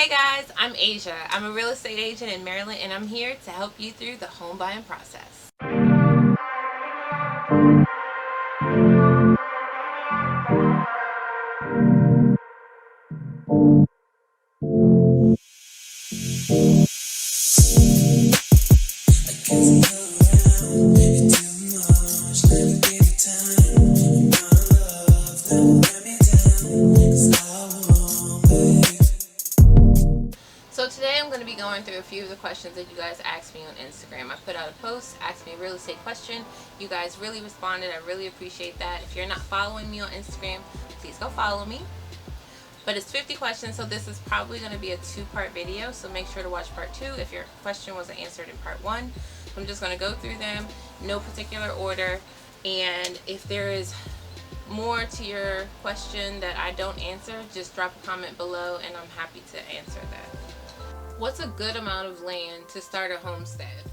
Hey guys, I'm Asia. I'm a real estate agent in Maryland and I'm here to help you through the home buying process. So today I'm going to be going through a few of the questions that you guys asked me on Instagram. I put out a post, asked me a real estate question. You guys really responded. I really appreciate that. If you're not following me on Instagram, please go follow me. But it's 50 questions, so this is probably going to be a two-part video. So make sure to watch part 2 if your question wasn't answered in part 1. I'm just going to go through them, no particular order. And if there is more to your question that I don't answer, just drop a comment below and I'm happy to answer that. What's a good amount of land to start a homestead?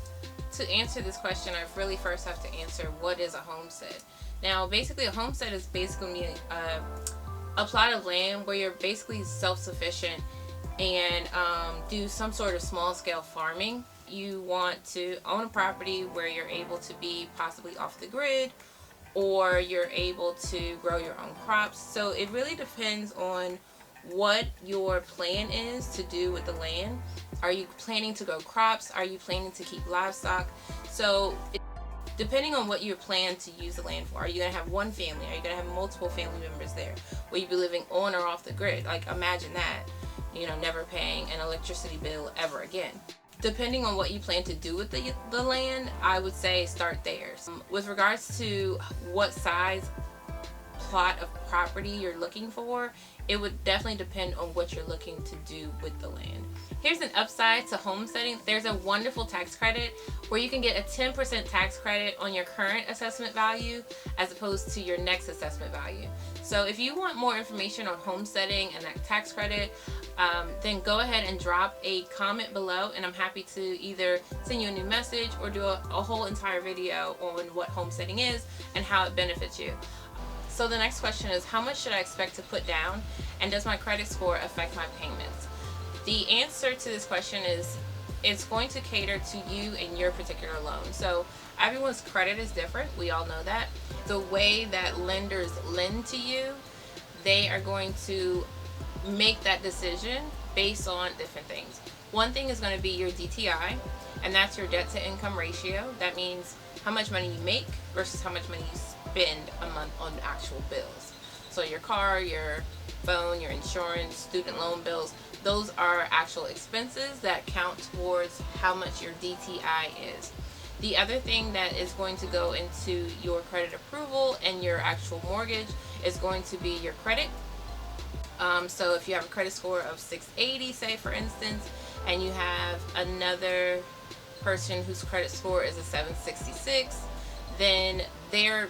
To answer this question, I really first have to answer what is a homestead. Now, basically a homestead is basically a plot of land where you're basically self-sufficient and do some sort of small-scale farming. You want to own a property where you're able to be possibly off the grid, or you're able to grow your own crops. So it really depends on what your plan is to do with the land. Are you planning to grow crops? Are you planning to keep livestock? So depending on what you plan to use the land for, are you going to have one family? Are you going to have multiple family members there? Will you be living on or off the grid? Like, imagine that, never paying an electricity bill ever again. Depending on what you plan to do with the land, I would say start there. With regards to what size plot of property you're looking for, it would definitely depend on what you're looking to do with the land. Here's an upside to homesteading. There's a wonderful tax credit where you can get a 10% tax credit on your current assessment value as opposed to your next assessment value. So if you want more information on homesteading and that tax credit, then go ahead and drop a comment below and I'm happy to either send you a new message or do a whole entire video on what homesteading is and how it benefits you. So the next question is, how much should I expect to put down, and does my credit score affect my payments? The answer to this question is it's going to cater to you and your particular loan. So everyone's credit is different. We all know that. The way that lenders lend to you, they are going to make that decision based on different things. One thing is going to be your DTI, and that's your debt to income ratio. That means how much money you make versus how much money you spend a month on actual bills. So your car, your phone, your insurance, student loan bills, those are actual expenses that count towards how much your DTI is. The other thing that is going to go into your credit approval and your actual mortgage is going to be your credit. So if you have a credit score of 680, say for instance, and you have another person whose credit score is a 766, then their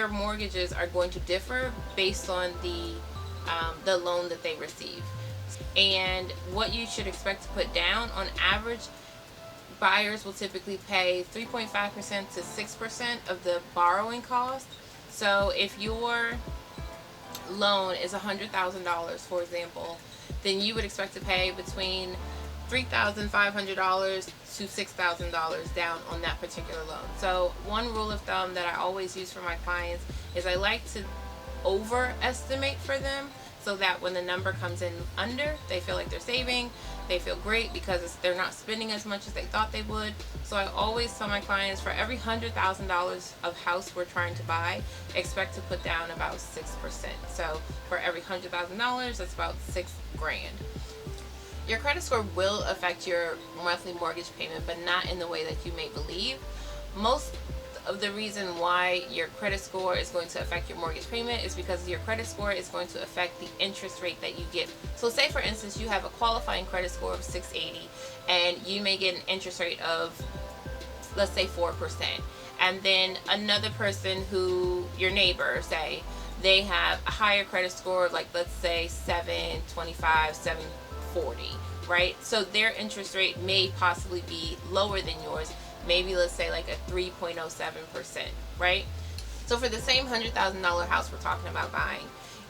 mortgages are going to differ based on the loan that they receive. And what you should expect to put down, on average, buyers will typically pay 3.5% to 6% of the borrowing cost. So if your loan is $100,000, for example, then you would expect to pay between $3,500 to $6,000 down on that particular loan. So one rule of thumb that I always use for my clients is I like to overestimate for them so that when the number comes in under, they feel like they're saving, they feel great because they're not spending as much as they thought they would. So I always tell my clients, for every $100,000 of house we're trying to buy, expect to put down about 6%. So for every $100,000, that's about $6 grand. Your credit score will affect your monthly mortgage payment, but not in the way that you may believe. Most of the reason why your credit score is going to affect your mortgage payment is because your credit score is going to affect the interest rate that you get. So say for instance you have a qualifying credit score of 680 and you may get an interest rate of, let's say, 4%. And then another person who, your neighbor, say, they have a higher credit score, like let's say 725, 740, right? So their interest rate may possibly be lower than yours. Maybe let's say like a 3.07%, right? So for the same $100,000 house we're talking about buying,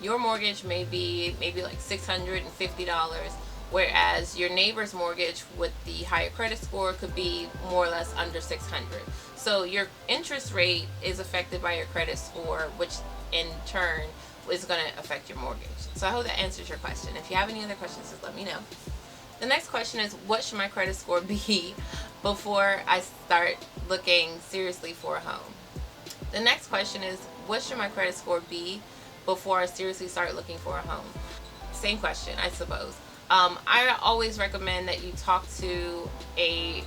your mortgage may be maybe like $650, whereas your neighbor's mortgage with the higher credit score could be more or less under 600. So your interest rate is affected by your credit score, which in turn is going to affect your mortgage. So I hope that answers your question. If you have any other questions, just let me know. The next question is, what should my credit score be before I start looking seriously for a home? The next question is, what should my credit score be before I seriously start looking for a home? Same question, I suppose. I always recommend that you talk to a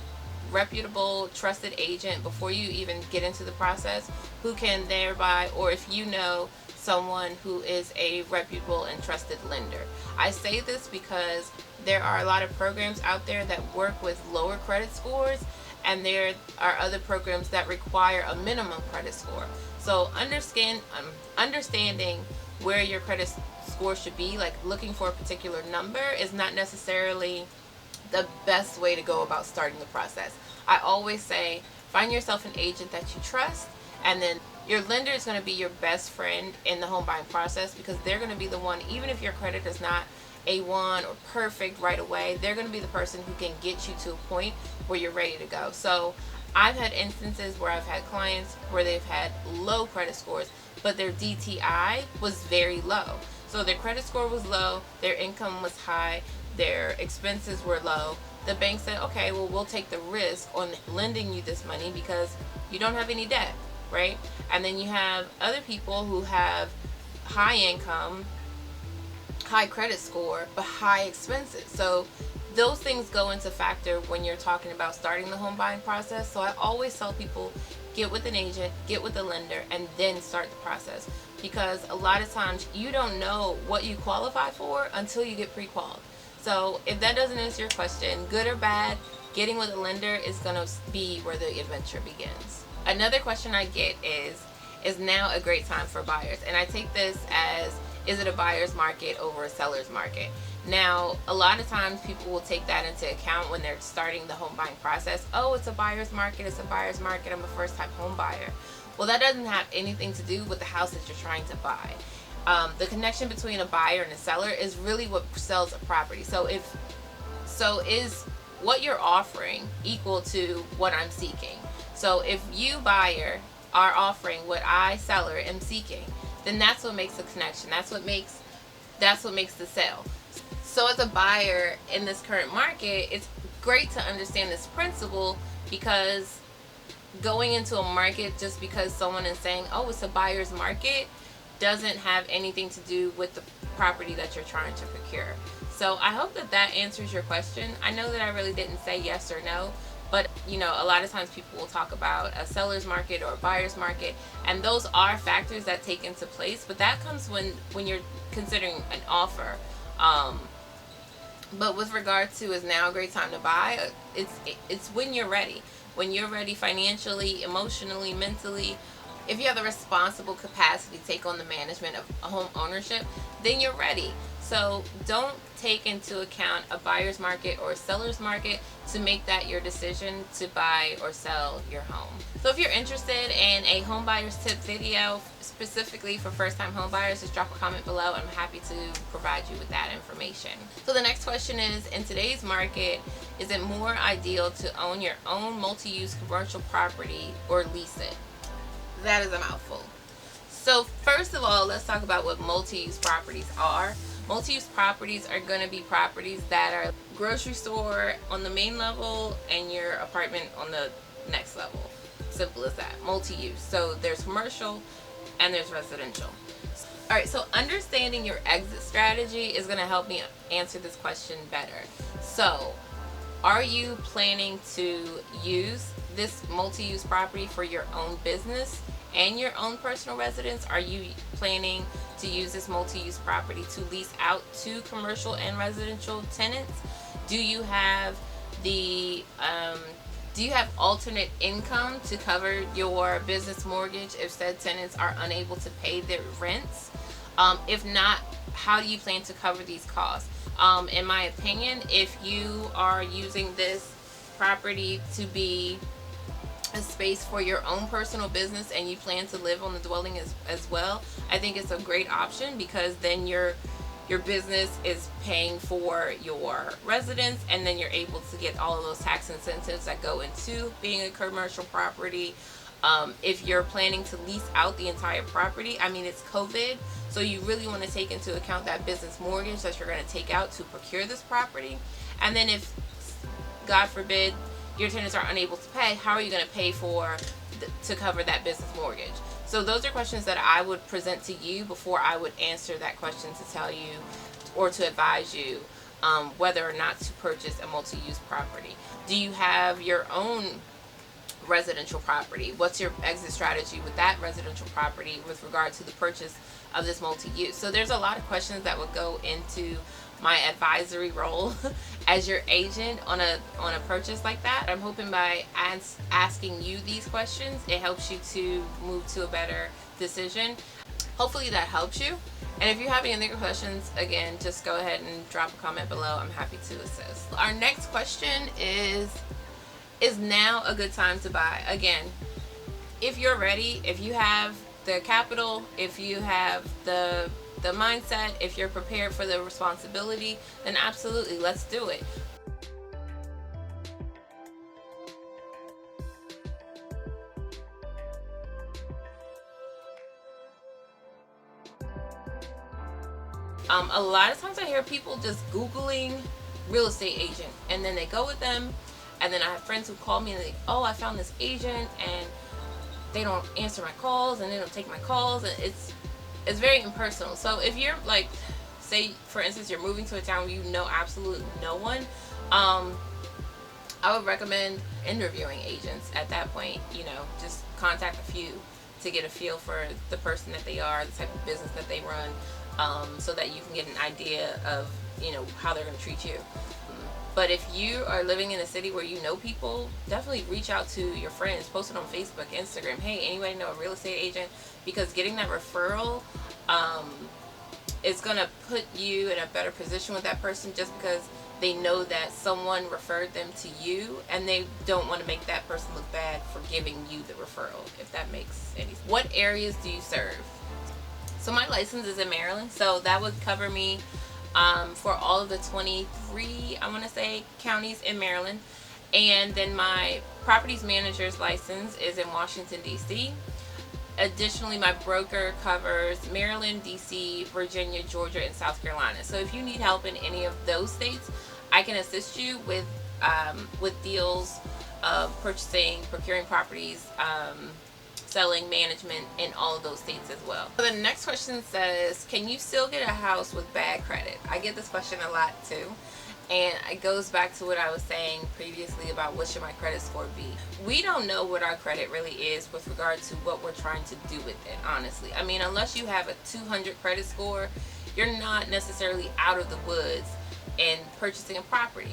reputable, trusted agent before you even get into the process, who can thereby, or if you know someone who is a reputable and trusted lender. I say this because there are a lot of programs out there that work with lower credit scores, and there are other programs that require a minimum credit score. So understanding where your credit score should be, like looking for a particular number, is not necessarily the best way to go about starting the process. I always say, find yourself an agent that you trust, and then your lender is going to be your best friend in the home buying process, because they're going to be the one, even if your credit is not A1 or perfect right away, they're going to be the person who can get you to a point where you're ready to go. So I've had instances where I've had clients where they've had low credit scores, but their DTI was very low. So their credit score was low, their income was high, their expenses were low. The bank said, okay, well, we'll take the risk on lending you this money because you don't have any debt, right? And then you have other people who have high income, high credit score, but high expenses. So those things go into factor when you're talking about starting the home buying process. So I always tell people, get with an agent, get with a lender, and then start the process, because a lot of times you don't know what you qualify for until you get pre-qualified. So if that doesn't answer your question, good or bad, getting with a lender is going to be where the adventure begins. Another question I get is now a great time for buyers? And I take this as, is it a buyer's market over a seller's market? Now, a lot of times people will take that into account when they're starting the home buying process. Oh, it's a buyer's market, it's a buyer's market, I'm a first time home buyer. Well, that doesn't have anything to do with the house that you're trying to buy. The connection between a buyer and a seller is really what sells a property. So is what you're offering equal to what I'm seeking? So if you, buyer, are offering what I, seller, am seeking, then that's what makes a connection. That's what makes the sale. So as a buyer in this current market, it's great to understand this principle, because going into a market just because someone is saying, oh, it's a buyer's market, doesn't have anything to do with the property that you're trying to procure. So I hope that answers your question. I know that I really didn't say yes or no, but a lot of times people will talk about a seller's market or a buyer's market, and those are factors that take into place, but that comes when you're considering an offer. But with regard to, is now a great time to buy, it's when you're ready. When you're ready financially, emotionally, mentally. If you have the responsible capacity to take on the management of a home ownership, then you're ready. So don't take into account a buyer's market or a seller's market to make that your decision to buy or sell your home. So if you're interested in a home buyer's tip video specifically for first-time home buyers, just drop a comment below. I'm happy to provide you with that information. So the next question is, in today's market, is it more ideal to own your own multi-use commercial property or lease it? That is a mouthful. So first of all, let's talk about what multi-use properties are. Multi-use properties are going to be properties that are grocery store on the main level and your apartment on the next level. Simple as that. Multi-use. So there's commercial and there's residential. Alright, so understanding your exit strategy is going to help me answer this question better. So, are you planning to use this multi-use property for your own business and your own personal residence? Are you planning to use this multi-use property to lease out to commercial and residential tenants? Do you have alternate income to cover your business mortgage if said tenants are unable to pay their rents? If not, how do you plan to cover these costs? In my opinion, if you are using this property to be a space for your own personal business and you plan to live on the dwelling as well, I think it's a great option, because then you're your business is paying for your residence, and then you're able to get all of those tax incentives that go into being a commercial property. If you're planning to lease out the entire property, I mean, it's COVID, so you really want to take into account that business mortgage that you're going to take out to procure this property. And then if, God forbid, your tenants are unable to pay, how are you going to pay for to cover that business mortgage? So those are questions that I would present to you before I would answer that question to tell you or to advise you whether or not to purchase a multi-use property. Do you have your own residential property? What's your exit strategy with that residential property with regard to the purchase of this multi-use? So there's a lot of questions that would go into my advisory role as your agent on a purchase like that. I'm hoping by asking you these questions, it helps you to move to a better decision. Hopefully that helps you. And if you have any other questions, again, just go ahead and drop a comment below. I'm happy to assist. Our next question is now a good time to buy? Again, if you're ready, if you have the capital, if you have the mindset, if you're prepared for the responsibility, then absolutely, let's do it. A lot of times I hear people just Googling real estate agent, and then they go with them, and then I have friends who call me and they, oh, I found this agent and they don't answer my calls and they don't take my calls, and it's very impersonal. So if you're like, say for instance, you're moving to a town where you know absolutely no one, I would recommend interviewing agents at that point. You know, just contact a few to get a feel for the person that they are, the type of business that they run, so that you can get an idea of, you know, how they're going to treat you. But if you are living in a city where you know people, definitely reach out to your friends, post it on Facebook, Instagram. Hey, anybody know a real estate agent? Because getting that referral is going to put you in a better position with that person, just because they know that someone referred them to you, and they don't want to make that person look bad for giving you the referral, if that makes any sense. What areas do you serve? So my license is in Maryland, so that would cover me for all of the 23, I want to say, counties in Maryland. And then my properties manager's license is in Washington, D.C. Additionally, my broker covers Maryland, D.C., Virginia, Georgia, and South Carolina. So if you need help in any of those states, I can assist you with deals of purchasing, procuring properties, selling, management in all of those states as well. So the next question says, can you still get a house with bad credit? I get this question a lot too, and it goes back to what I was saying previously about what should my credit score be. We don't know what our credit really is with regard to what we're trying to do with it, honestly. I mean, unless you have a 200 credit score, you're not necessarily out of the woods in purchasing a property.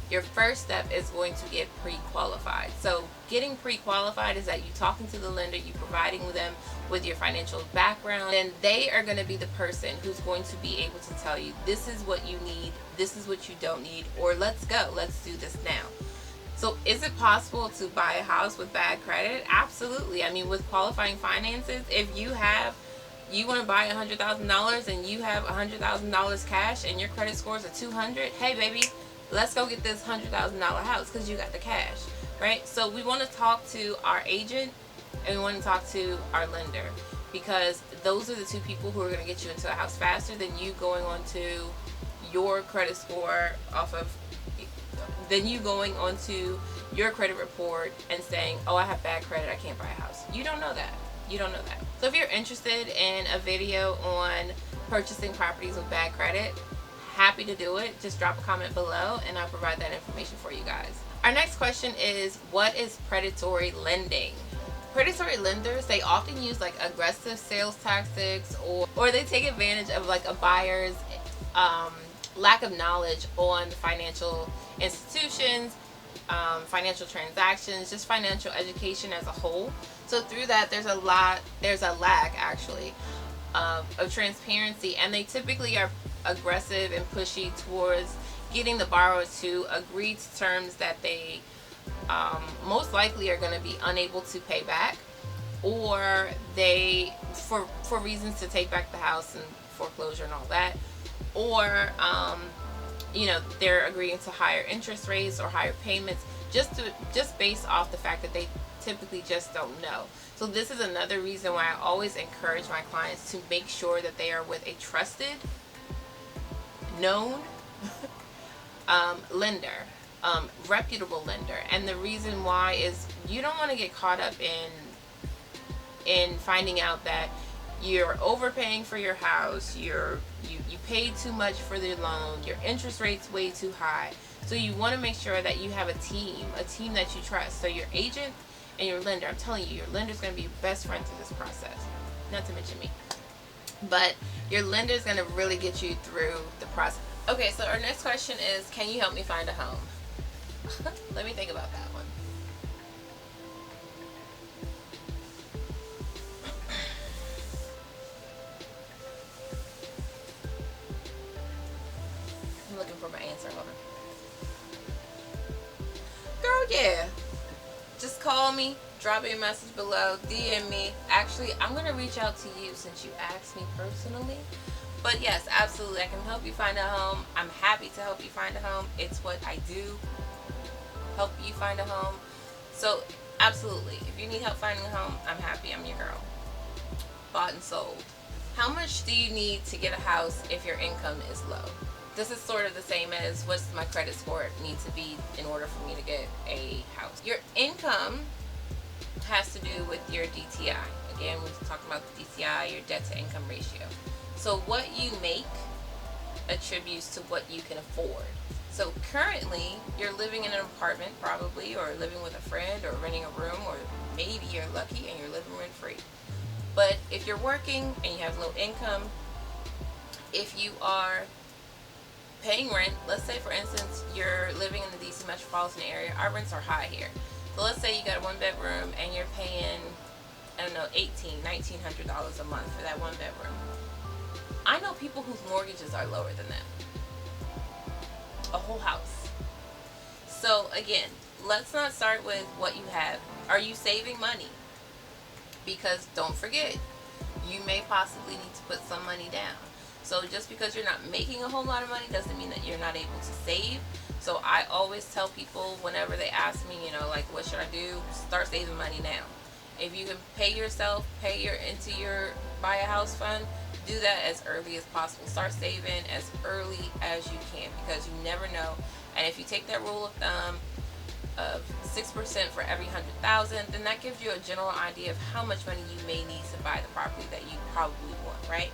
Your first step is going to get pre-qualified. So getting pre-qualified is that you talking to the lender, you providing them with your financial background, and they are going to be the person who's going to be able to tell you, this is what you need, this is what you don't need, or let's go, let's do this now. So is it possible to buy a house with bad credit? Absolutely. I mean, with qualifying finances, if you want to buy $100,000 and you have $100,000 cash and your credit score is a 200, hey baby, let's go get this $100,000 house because you got the cash, right? So we want to talk to our agent and we want to talk to our lender, because those are the two people who are going to get you into a house faster than you going onto your credit score than you going onto your credit report and saying, oh, I have bad credit, I can't buy a house. You don't know that. You don't know that. So if you're interested in a video on purchasing properties with bad credit, happy to do it. Just drop a comment below and I'll provide that information for you guys. Our next question is, what is predatory lending? Predatory lenders, they often use like aggressive sales tactics, or they take advantage of like a buyer's lack of knowledge on financial institutions, financial transactions, just financial education as a whole. So through that, there's a lack actually of transparency, and they typically are aggressive and pushy towards getting the borrower to agree to terms that they most likely are going to be unable to pay back, or they for reasons to take back the house and foreclosure and all that, or they're agreeing to higher interest rates or higher payments, just based off the fact that they typically just don't know. So this is another reason why I always encourage my clients to make sure that they are with a trusted, known lender, reputable lender. And the reason why is you don't want to get caught up in finding out that you're overpaying for your house, you paid too much for the loan, your interest rate's way too high. So you want to make sure that you have a team that you trust. So your agent and your lender, I'm telling you, your lender's going to be your best friend through this process. Not to mention me. But your lender's going to really get you through the process. Okay, so our next question is, can you help me find a home? Let me think about that one. I'm looking for my answer. Hold on. Girl, yeah. Just call me, drop me a message below, DM me. Actually, I'm going to reach out to you since you asked me personally. But yes, absolutely, I can help you find a home. I'm happy to help you find a home. It's what I do, help you find a home. So absolutely, if you need help finding a home, I'm happy. I'm your girl. Bought and sold. How much do you need to get a house if your income is low? This is sort of the same as what's my credit score need to be in order for me to get a house. Your income has to do with your DTI. Again, we're talking about the DTI, your debt to income ratio. So what you make attributes to what you can afford. So currently, you're living in an apartment probably, or living with a friend, or renting a room, or maybe you're lucky and you're living rent free. But if you're working and you have low income, if you are paying rent, let's say for instance you're living in the DC metropolitan area, our rents are high here. So let's say you got a one bedroom and you're paying, I don't know, $1,900 a month for that one bedroom. I know people whose mortgages are lower than that. A whole house. So again, let's not start with what you have. Are you saving money? Because don't forget, you may possibly need to put some money down. So just because you're not making a whole lot of money doesn't mean that you're not able to save. So I always tell people whenever they ask me, like, what should I do? Start saving money now. If you can pay yourself, into your buy a house fund, do that as early as possible. Start saving as early as you can, because you never know. And if you take that rule of thumb of 6% for every 100,000, then that gives you a general idea of how much money you may need to buy the property that you probably want, right?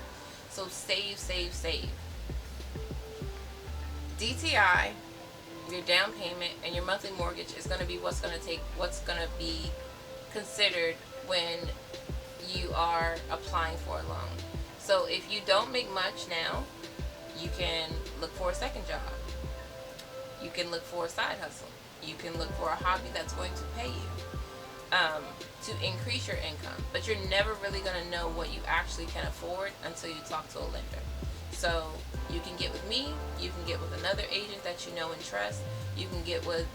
So save, save, save. DTI, your down payment, and your monthly mortgage is going to be what's going to be considered when you are applying for a loan. So if you don't make much now, you can look for a second job. You can look for a side hustle. You can look for a hobby that's going to pay you to increase your income. But you're never really going to know what you actually can afford until you talk to a lender. So you can get with me, you can get with another agent that you know and trust, you can get with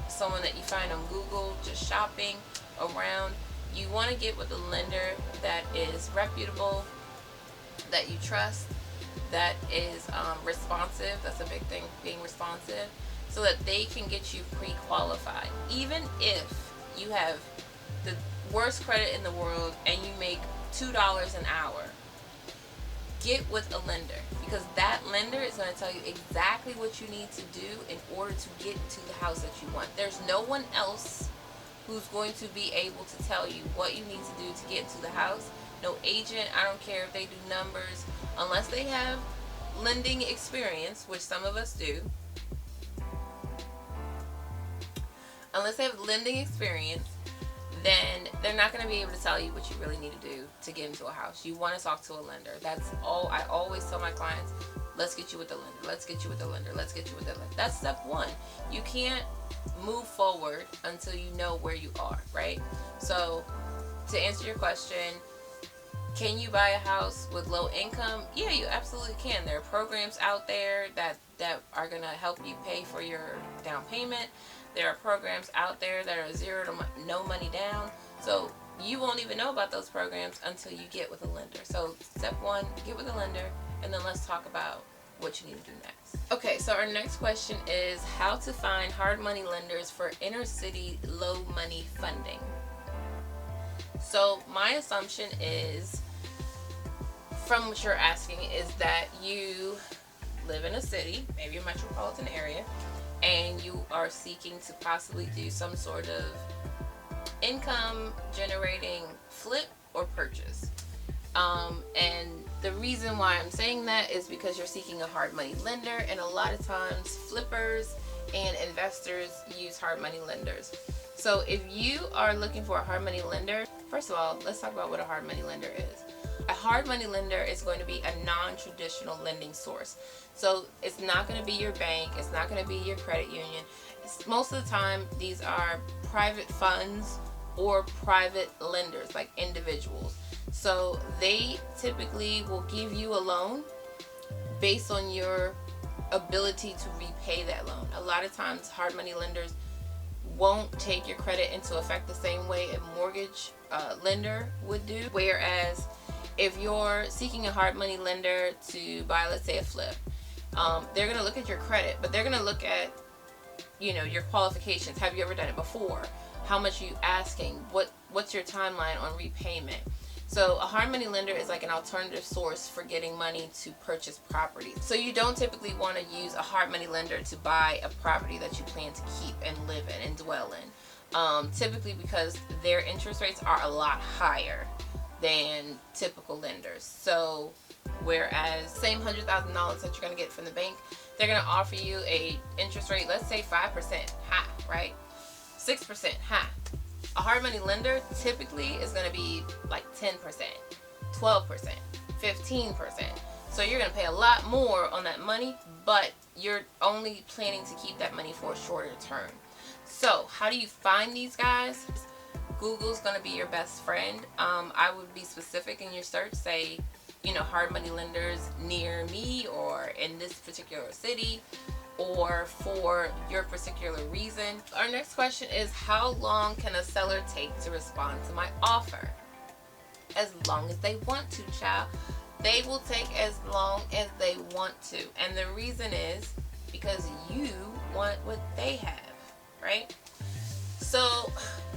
someone that you find on Google, just shopping around. You want to get with a lender that is reputable, that you trust, that is responsive. That's a big thing, being responsive, so that they can get you pre-qualified. Even if you have the worst credit in the world and you make $2 an hour, get with a lender, because that lender is going to tell you exactly what you need to do in order to get to the house that you want. There's no one else who's going to be able to tell you what you need to do to get to the house. No agent, I don't care if they do numbers, unless they have lending experience, which some of us do. Unless they have lending experience, then they're not going to be able to tell you what you really need to do to get into a house. You want to talk to a lender. That's all I always tell my clients. Let's get you with the lender. Let's get you with the lender. Let's get you with the lender. That's step one. You can't move forward until you know where you are, right? So to answer your question, can you buy a house with low income? Yeah, you absolutely can. There are programs out there that are going to help you pay for your down payment. There are programs out there that are zero to no money down. So you won't even know about those programs until you get with a lender. So step one, get with a lender, and then let's talk about what you need to do next. Okay, so our next question is how to find hard money lenders for inner city low money funding. So my assumption is, from what you're asking, is that you live in a city, maybe a metropolitan area, and you are seeking to possibly do some sort of income generating flip or purchase. And the reason why I'm saying that is because you're seeking a hard money lender, and a lot of times flippers and investors use hard money lenders. So if you are looking for a hard money lender, first of all, let's talk about what a hard money lender is. A hard money lender is going to be a non-traditional lending source. So it's not going to be your bank, it's not going to be your credit union. Most of the time, these are private funds or private lenders, like individuals. So they typically will give you a loan based on your ability to repay that loan. A lot of times, hard money lenders won't take your credit into effect the same way a mortgage lender would do. Whereas if you're seeking a hard money lender to buy, let's say, a flip, they're going to look at your credit, but they're going to look at, your qualifications. Have you ever done it before? How much are you asking? What's your timeline on repayment? So a hard money lender is like an alternative source for getting money to purchase property. So you don't typically want to use a hard money lender to buy a property that you plan to keep and live in and dwell in. Typically because their interest rates are a lot higher than typical lenders. So whereas same $100,000 that you're going to get from the bank, they're going to offer you a interest rate, let's say 5%, high, right? 6%, high. A hard money lender typically is going to be like 10%, 12%, 15%. So you're going to pay a lot more on that money, but you're only planning to keep that money for a shorter term. So how do you find these guys? Google's going to be your best friend. I would be specific in your search, say, hard money lenders near me or in this particular city or for your particular reason. Our next question is, how long can a seller take to respond to my offer? As long as they want to, child. They will take as long as they want to. And the reason is because you want what they have, right? So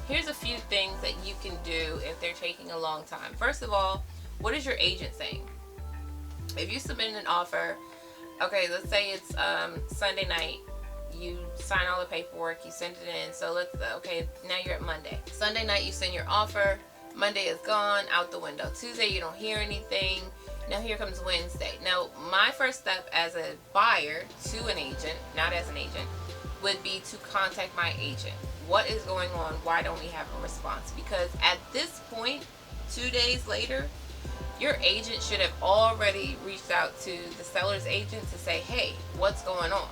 here's a few things that you can do if they're taking a long time. First of all, what is your agent saying? If you submit an offer, okay, let's say it's Sunday night, you sign all the paperwork, you send it in. So now you're at Monday. Sunday night you send your offer, Monday is gone, out the window. Tuesday you don't hear anything. Now here comes Wednesday. Now my first step as a buyer to an agent, not as an agent, would be to contact my agent. What is going on? Why don't we have a response? Because at this point, 2 days later, your agent should have already reached out to the seller's agent to say, hey, what's going on?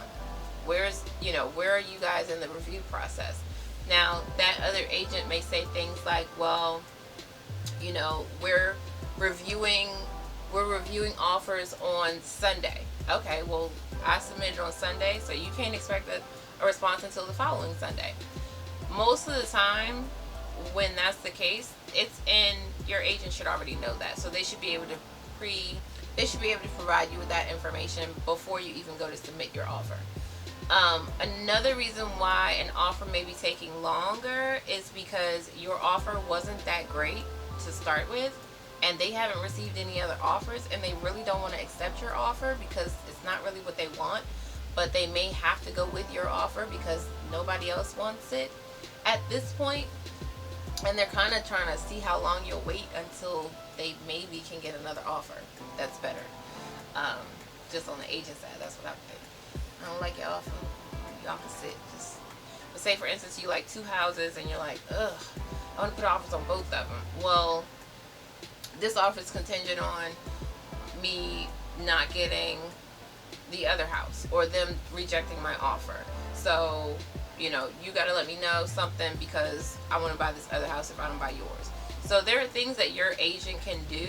Where are you guys in the review process? Now, that other agent may say things like, well, we're reviewing offers on Sunday. Okay, well, I submitted on Sunday, so you can't expect a response until the following Sunday. Most of the time, when that's the case, your agent should already know that, so they should be able to provide you with that information before you even go to submit your offer. Another reason why an offer may be taking longer is because your offer wasn't that great to start with, and they haven't received any other offers, and they really don't want to accept your offer because it's not really what they want, but they may have to go with your offer because nobody else wants it at this point. And they're kind of trying to see how long you'll wait until they maybe can get another offer that's better. Just on the agent side, that's what I think. I don't like your offer. Y'all can sit. But say for instance you like 2 houses and you're like, ugh, I want to put offers on both of them. Well, this offer is contingent on me not getting the other house or them rejecting my offer. So you got to let me know something because I want to buy this other house if I don't buy yours. So there are things that your agent can do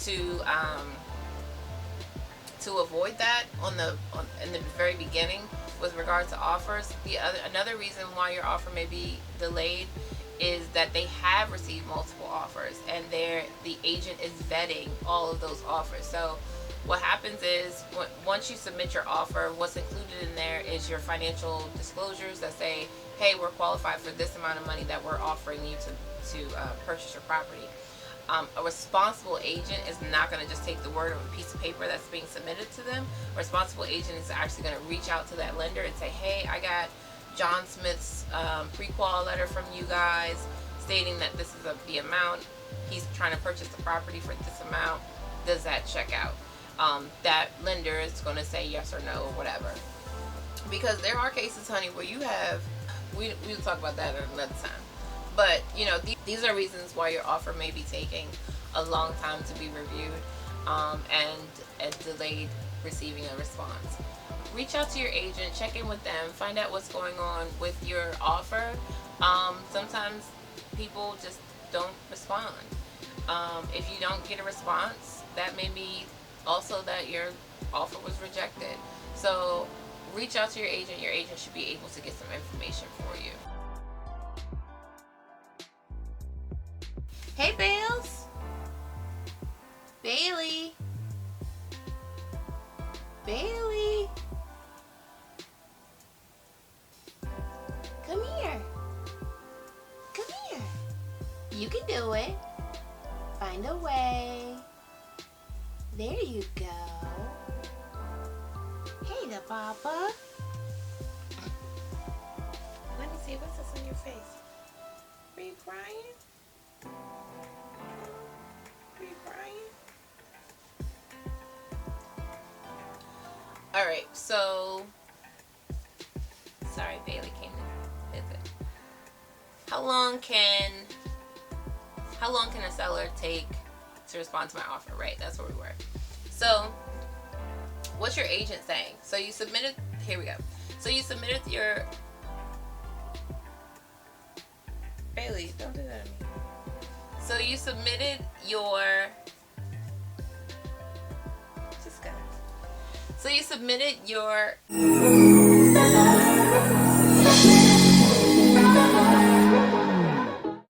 to avoid that in the very beginning with regard to offers. Another reason why your offer may be delayed is that they have received multiple offers and the agent is vetting all of those offers. So What happens is once you submit your offer, what's included in there is your financial disclosures that say, hey, we're qualified for this amount of money that we're offering you to purchase your property. A responsible agent is not going to just take the word of a piece of paper that's being submitted to them. A responsible agent is actually going to reach out to that lender and say, hey, I got John Smith's pre-qual letter from you guys stating that this is the amount. He's trying to purchase the property for this amount. Does that check out? That lender is going to say yes or no or whatever. Because there are cases, honey, where you have, we'll talk about that at another time. But, these are reasons why your offer may be taking a long time to be reviewed, and delayed receiving a response. Reach out to your agent, check in with them, find out what's going on with your offer. Sometimes people just don't respond. If you don't get a response, that may be also that your offer was rejected. So reach out to your agent. Your agent should be able to get some information for you. Hey, Bales. Bailey. Bailey. Come here. Come here. You can do it. Find a way. There you go. Hey there, Papa. Let me see, what's this on your face? Are you crying? Are you crying? Alright, so sorry, Bailey came to visit. How long can a seller take to respond to my offer? Right, that's where we were. So what's your agent saying? So you submitted, here we go. So you submitted your, Bailey, don't do that to me. So you submitted your, just go. So you submitted your